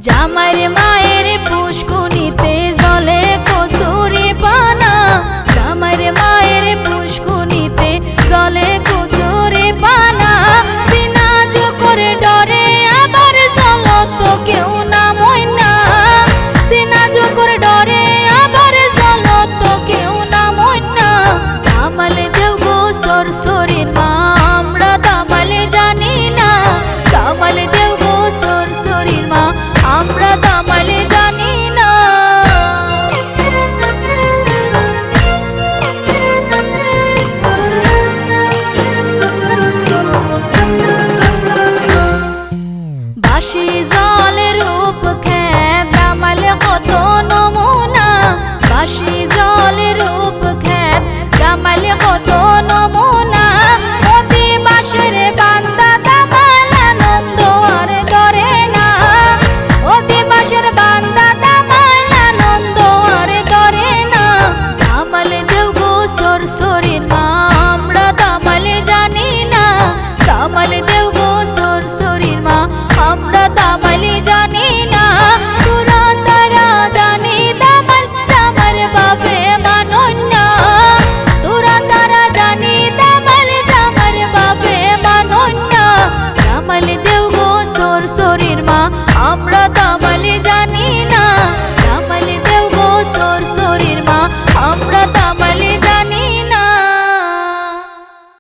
জামাইর মায়ের পুষ্কুনিতে জলে কচুরি পানা, জামাইর মায়ের পুষ্কুনিতে জলে কচুরি পানা। সিনা জোকরে ডরে আবার জলত কেউ নামই না, সিনা জোকর ডরে আবার জলত কেউ নামই না। দামালে দেও গো সরসরির মা আমরা দামালে জানি না, দামালে দেও গো সরসরির মা আমরা দামালে জানি না। বাসি জলের রূপ খেত দামালে কত নমুনা, বাসি জলের রূপ খেত দামালে কত নমুনা। অতি বাসের বান্দা দামাল আনন্দ আর ধরে না, অতি বাসের বান্দা দামাল আনন্দ আর ধরে না। দামালে দেও গো সরসরির মা আমরা দামালে জানি না, দামালে দেও গো সরসরির মা আমরা দামালে জানি না।